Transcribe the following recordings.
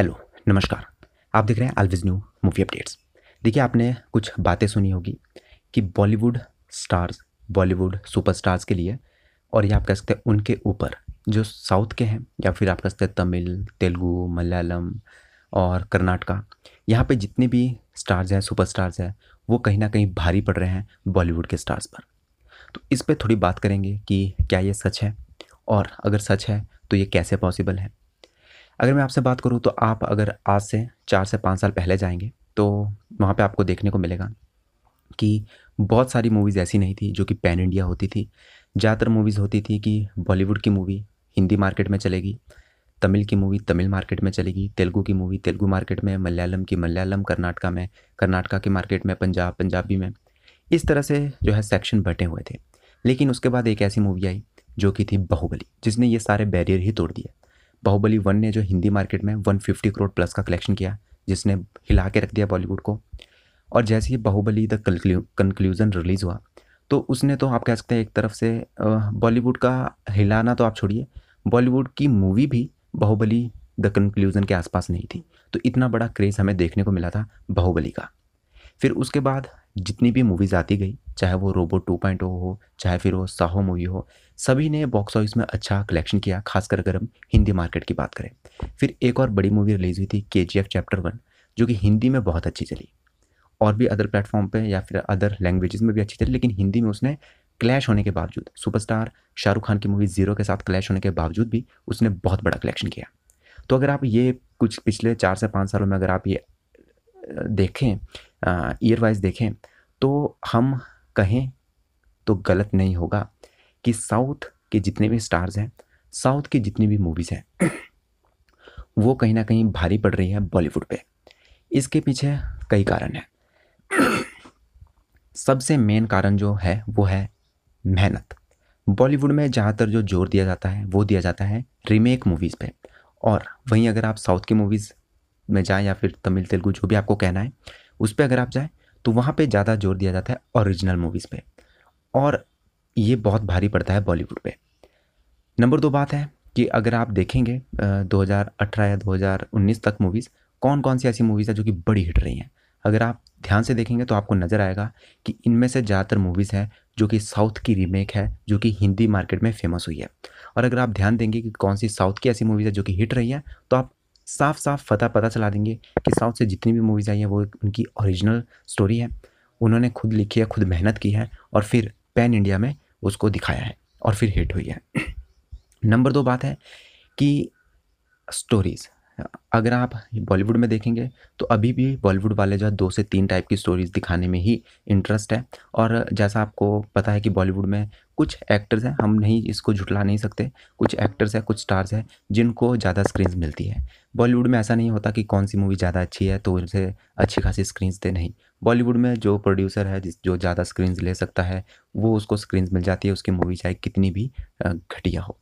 Hello, नमस्कार। आप देख रहे हैं ऑलवेज़ न्यू मूवी अपडेट्स। देखिए, आपने कुछ बातें सुनी होगी कि बॉलीवुड स्टार्स, बॉलीवुड सुपरस्टार्स के लिए और या आप कह सकते हैं उनके ऊपर जो साउथ के हैं या फिर आप कह सकते हैं तमिल, तेलुगु, मलयालम और कर्नाटका, यहाँ पे जितने भी स्टार्स हैं, सुपरस्टार्स हैं, वो कहीं न कहीं भारी पड़ रहे हैं बॉलीवुड के स्टार्स पर। तो इस पे थोड़ी बात करेंगे कि क्या ये सच है? और अगर सच है, तो ये कैसे पॉसिबल है? अगर मैं आपसे बात करूँ तो आप अगर आज से 4 से 5 साल पहले जाएँगे, तो वहाँ पे आपको देखने को मिलेगा कि बहुत सारी मूवीज़ ऐसी नहीं थी जो कि पैन इंडिया होती थी। ज़्यादातर मूवीज़ होती थी कि बॉलीवुड की मूवी हिंदी मार्केट में चलेगी, तमिल की मूवी तमिल मार्केट में चलेगी, तेलुगु की मूवी तेलुगु मार्केट में, मलयालम की मलयालम, कर्नाटका में, कर्नाटका की मार्केट में, पंजाब, पंजाबी में। इस तरह से जो है सेक्शन बँटे हुए थे। लेकिन उसके बाद एक ऐसी मूवी आई जो कि थी बाहुबली, जिसने ये सारे बैरियर ही तोड़ दिए। बाहुबली 1 ने जो हिंदी मार्केट में 150 करोड़ प्लस का कलेक्शन किया, जिसने हिला के रख दिया बॉलीवुड को। और जैसे ही बाहुबली द कंक्लूजन रिलीज़ हुआ, तो उसने तो आप कह सकते हैं एक तरफ से बॉलीवुड का हिलाना तो आप छोड़िए, बॉलीवुड की मूवी भी बाहुबली द कंक्लूजन के आसपास नहीं थी। तो इतना बड़ा क्रेज़ हमें देखने को मिला था बाहुबली का। फिर उसके बाद जितनी भी मूवीज़ आती गई, चाहे वो रोबोट 2.0 हो, चाहे फिर वो साहो मूवी हो, सभी ने बॉक्स ऑफिस में अच्छा कलेक्शन किया, खासकर अगर हम हिंदी मार्केट की बात करें। फिर एक और बड़ी मूवी रिलीज़ हुई थी केजीएफ चैप्टर 1, जो कि हिंदी में बहुत अच्छी चली और भी अदर प्लेटफ़ॉर्म पे या फिर अदर लैंग्वेजेज़ में भी अच्छी चली, लेकिन हिंदी में उसने क्लैश होने के बावजूद, सुपरस्टार शाहरुख खान की मूवी ज़ीरो के साथ क्लैश होने के बावजूद भी उसने बहुत बड़ा कलेक्शन किया। तो अगर आप ये कुछ पिछले 4 से 5 सालों में अगर आप ये देखें, ईयर वाइज़ देखें, तो हम कहें तो गलत नहीं होगा कि साउथ के जितने भी स्टार्स हैं, साउथ की जितनी भी मूवीज़ हैं, वो कहीं न कहीं भारी पड़ रही है बॉलीवुड पे। इसके पीछे कई कारण हैं। सबसे मेन कारण जो है, वो है मेहनत। बॉलीवुड में ज़्यादातर जो ज़ोर दिया जाता है, वो दिया जाता है रीमेक मूवीज़ पे। और वहीं अगर आप साउथ की मूवीज़ में जाएँ या फिर तमिल, तेलुगु जो भी आपको कहना है, उस पे अगर आप जाएँ, तो वहाँ पे ज़्यादा ज़ोर दिया जाता है ओरिजिनल मूवीज़ पे। और ये बहुत भारी पड़ता है बॉलीवुड पे। नंबर 2 बात है कि अगर आप देखेंगे 2018 या 2019 तक मूवीज़, कौन-कौन सी ऐसी मूवीज़ हैं जो कि बड़ी हिट रही हैं। अगर आप ध्यान से देखेंगे तो आपको नज़र आएगा कि इनमें से ज़्यादातर मूवीज़ हैं जो कि साउथ की रीमेक है, जो कि हिंदी मार्केट में फ़ेमस हुई है। और अगर आप ध्यान देंगे कि कौन-सी साउथ की ऐसी मूवीज़ है जो कि हिट रही हैं, तो आप साफ-साफ पता चला देंगे कि साउथ से जितनी भी मूवीज़ आई हैं वो उनकी ओरिजिनल स्टोरी है। उन्होंने खुद लिखी है, खुद मेहनत की है और फिर पैन इंडिया में उसको दिखाया है और फिर हिट हुई है। नंबर 2 बात है कि स्टोरीज़। अगर आप बॉलीवुड में देखेंगे तो अभी भी बॉलीवुड वाले जो है 2 से 3 टाइप की स्टोरीज़ दिखाने में ही इंटरेस्ट है। और जैसा आपको पता है कि बॉलीवुड में कुछ एक्टर्स हैं, हम नहीं इसको झुठला नहीं सकते, कुछ एक्टर्स हैं, कुछ स्टार्स हैं जिनको ज़्यादा स्क्रीन्स मिलती है। बॉलीवुड में ऐसा नहीं होता कि कौन-सी मूवी ज़्यादा अच्छी है तो उसे अच्छी खासी स्क्रीन्स दें, नहीं। बॉलीवुड में जो प्रोड्यूसर है जो ज़्यादा स्क्रीन्स ले सकता है, वो उसको स्क्रीन्स मिल जाती है, उसकी मूवी चाहे कितनी भी घटिया हो।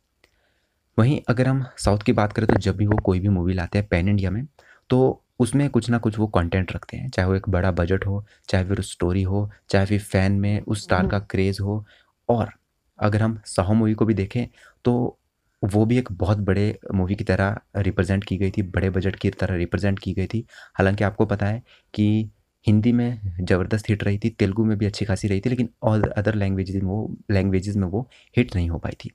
वहीं अगर हम साउथ की बात करें तो जब भी वो कोई भी मूवी लाते हैं पैन इंडिया में, तो उसमें कुछ ना कुछ वो कंटेंट रखते हैं। चाहे वो एक बड़ा बजट हो, चाहे फिर स्टोरी हो, चाहे फिर फैन में उस स्टार का क्रेज़ हो। और अगर हम साहो मूवी को भी देखें तो वो भी एक बहुत बड़े मूवी की तरह रिप्रेज़ेंट की गई थी, बड़े बजट की तरह रिप्रेज़ेंट की गई थी। हालाँकि आपको पता है कि हिंदी में ज़बरदस्त हिट रही थी, तेलुगु में भी अच्छी खासी रही थी, लेकिन और अदर लैंग्वेजेज़ में वो हिट नहीं हो पाई थी।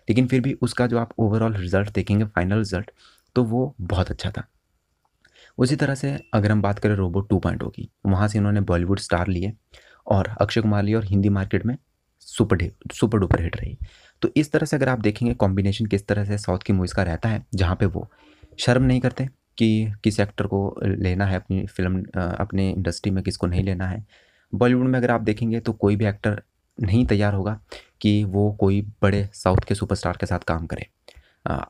लेकिन फिर भी उसका जो आप ओवरऑल रिज़ल्ट देखेंगे, फाइनल रिज़ल्ट, तो वो बहुत अच्छा था। उसी तरह से अगर हम बात करें रोबोट 2.0 की, वहाँ से इन्होंने बॉलीवुड स्टार लिए और अक्षय कुमार लिए और हिंदी मार्केट में सुपर डुपर हिट रही। तो इस तरह से अगर आप देखेंगे कॉम्बिनेशन किस तरह से साउथ की मूवीज़ का रहता है, जहाँ पे वो शर्म नहीं करते कि किस एक्टर को लेना है अपनी फ़िल्म, अपनी इंडस्ट्री में किसको नहीं लेना है। बॉलीवुड में अगर आप देखेंगे तो कोई भी एक्टर नहीं तैयार होगा कि वो कोई बड़े साउथ के सुपरस्टार के साथ काम करे।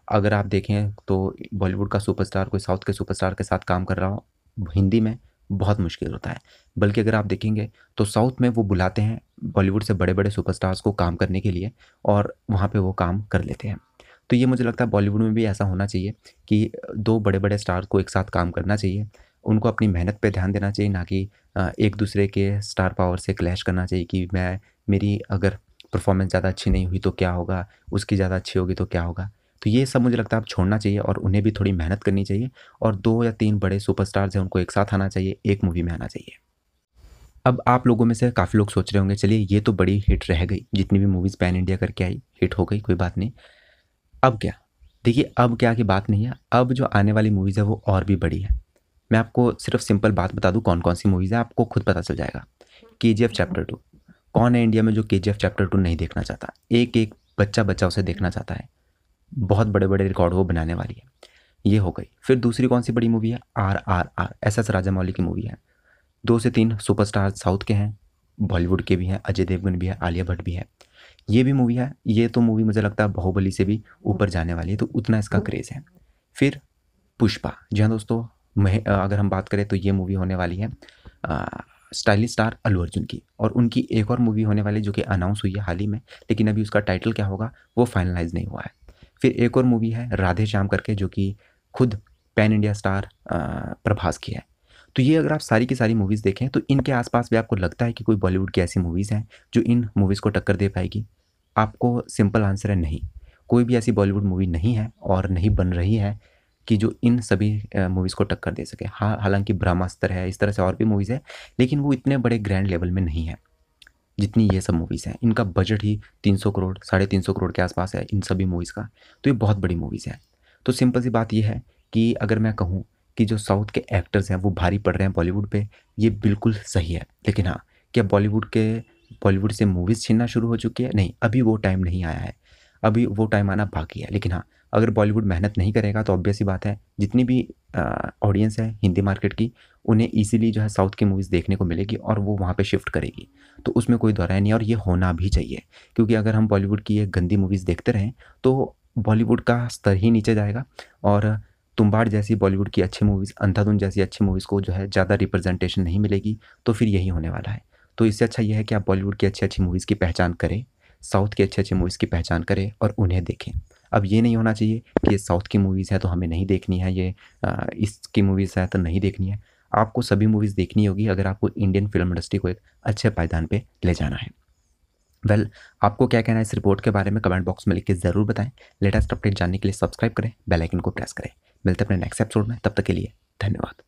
अगर आप देखें तो बॉलीवुड का सुपरस्टार कोई साउथ के सुपरस्टार के साथ काम कर रहा हो, हिंदी में बहुत मुश्किल होता है। बल्कि अगर आप देखेंगे तो साउथ में वो बुलाते हैं बॉलीवुड से बड़े-बड़े सुपरस्टार्स को काम करने के लिए और वहाँ पे वो काम कर लेते हैं। तो ये मुझे लगता है बॉलीवुड में भी ऐसा होना चाहिए कि 2 बड़े-बड़े स्टार को एक साथ काम करना चाहिए। उनको अपनी मेहनत पे ध्यान देना चाहिए, ना कि एक-दूसरे के स्टार पावर से क्लैश करना चाहिए कि मेरी अगर परफ़ॉर्मेंस ज़्यादा अच्छी नहीं हुई तो क्या होगा? उसकी ज़्यादा अच्छी होगी तो क्या होगा? तो ये सब मुझे लगता है अब छोड़ना चाहिए और उन्हें भी थोड़ी मेहनत करनी चाहिए और 2 या 3 बड़े सुपरस्टार्स हैं उनको एक साथ आना चाहिए, एक मूवी में आना चाहिए। अब आप लोगों में से काफ़ी लोग सोच रहे होंगे चलिए ये तो बड़ी हिट रह गई, जितनी भी मूवीज़ पैन इंडिया करके आई, हिट हो गई, कोई बात नहीं। अब क्या? देखिए अब क्या की बात नहीं है, अब जो आने वाली मूवीज़ है वो और भी बड़ी है। मैं आपको सिर्फ़ सिंपल बात बता दूँ कौन-कौन सी मूवीज़ है, आपको खुद पता चल जाएगा। केजीएफ चैप्टर 2, कौन है इंडिया में जो केजीएफ चैप्टर 2 नहीं देखना चाहता? एक-एक बच्चा-बच्चा उसे देखना चाहता है। बहुत बड़े-बड़े रिकॉर्ड वो बनाने वाली है। ये हो गई। फिर दूसरी कौन-सी बड़ी मूवी है? आरआरआर, एसएस राजामौली की मूवी है। 2 से 3 सुपरस्टार साउथ के हैं, बॉलीवुड के भी हैं, अजय देवगन भी है, आलिया भट्ट भी है। ये भी मूवी है, ये तो मूवी मुझे लगता है बाहुबली से भी ऊपर जाने वाली है, तो उतना इसका क्रेज़ है। फिर पुष्पा, जी हाँ दोस्तों, अगर हम बात करें तो ये मूवी होने वाली है स्टाइलिश स्टार अल्लू अर्जुन की, और उनकी एक और मूवी होने वाली है जो कि अनाउंस हुई है हाल ही में, लेकिन अभी उसका टाइटल क्या होगा वो फाइनलाइज़ नहीं हुआ है। फिर एक और मूवी है राधे श्याम करके, जो कि खुद पैन इंडिया स्टार प्रभास की है। तो ये अगर आप सारी की सारी मूवीज़ देखें तो इनके आस-पास भी आपको लगता है कि कोई बॉलीवुड की ऐसी मूवीज़ हैं जो इन मूवीज़ को टक्कर दे पाएगी? आपको सिंपल आंसर है नहीं। कोई भी ऐसी बॉलीवुड मूवी नहीं है और नहीं बन रही है कि जो इन सभी मूवीज़ को टक्कर दे सके। हाँ, हालाँकि ब्रह्मास्त्र है, इस तरह से और भी मूवीज़ है, लेकिन वो इतने बड़े ग्रैंड लेवल में नहीं है, जितनी ये सब मूवीज़ हैं। इनका बजट ही 300 करोड़, साढ़े 300 करोड़ के आस-पास है इन सभी मूवीज़ का, तो ये बहुत बड़ी मूवीज़ हैं। तो सिंपल सी बात ये है कि अगर मैं कहूँ कि जो साउथ के एक्टर्स हैं वो भारी पड़ रहे हैं बॉलीवुड पे, ये बिल्कुल सही है। लेकिन हाँ, क्या बॉलीवुड से मूवीज़ छीनना शुरू हो चुकी है? नहीं, अभी वो टाइम नहीं आया है। अभी वो टाइम आना बाकी है। लेकिन हाँ, अगर बॉलीवुड मेहनत नहीं करेगा तो ऑब्वियस सी बात है, जितनी भी ऑडियंस है हिंदी मार्केट की, उन्हें ईज़िली जो है साउथ की मूवीज़ देखने को मिलेगी और वो वहाँ पे शिफ्ट करेगी। तो उसमें कोई दो राय नहीं है और ये होना भी चाहिए। क्योंकि अगर हम बॉलीवुड की ये गंदी मूवीज़ देखते रहें, तो बॉलीवुड का स्तर ही नीचे जाएगा और तुम्बाड़ जैसी बॉलीवुड की अच्छी मूवीज़, अंधाधुन जैसी अच्छी मूवीज़ को जो है ज़्यादा रिप्रेजेंटेशन नहीं मिलेगी, तो फिर यही होने वाला है। तो इससे अच्छा ये है कि आप बॉलीवुड की अच्छी-अच्छी मूवीज़ की पहचान करें, साउथ की अच्छी-अच्छी मूवीज़ की पहचान करें और उन्हें देखें। अब ये नहीं होना चाहिए कि ये साउथ की मूवीज़ है तो हमें नहीं देखनी है, ये इसकी मूवीज़ है तो नहीं देखनी है। आपको सभी मूवीज़ देखनी होगी अगर आपको इंडियन फ़िल्म इंडस्ट्री को एक अच्छे पायदान पे ले जाना है। आपको क्या कहना है इस रिपोर्ट के बारे में कमेंट बॉक्स में लिख के ज़रूर बताएँ। लेटेस्ट अपडेट जानने के लिए सब्सक्राइब करें, बेल आइकन को प्रेस करें। मिलते हैं अपने नेक्स्ट एपिसोड में, तब तक के लिए धन्यवाद।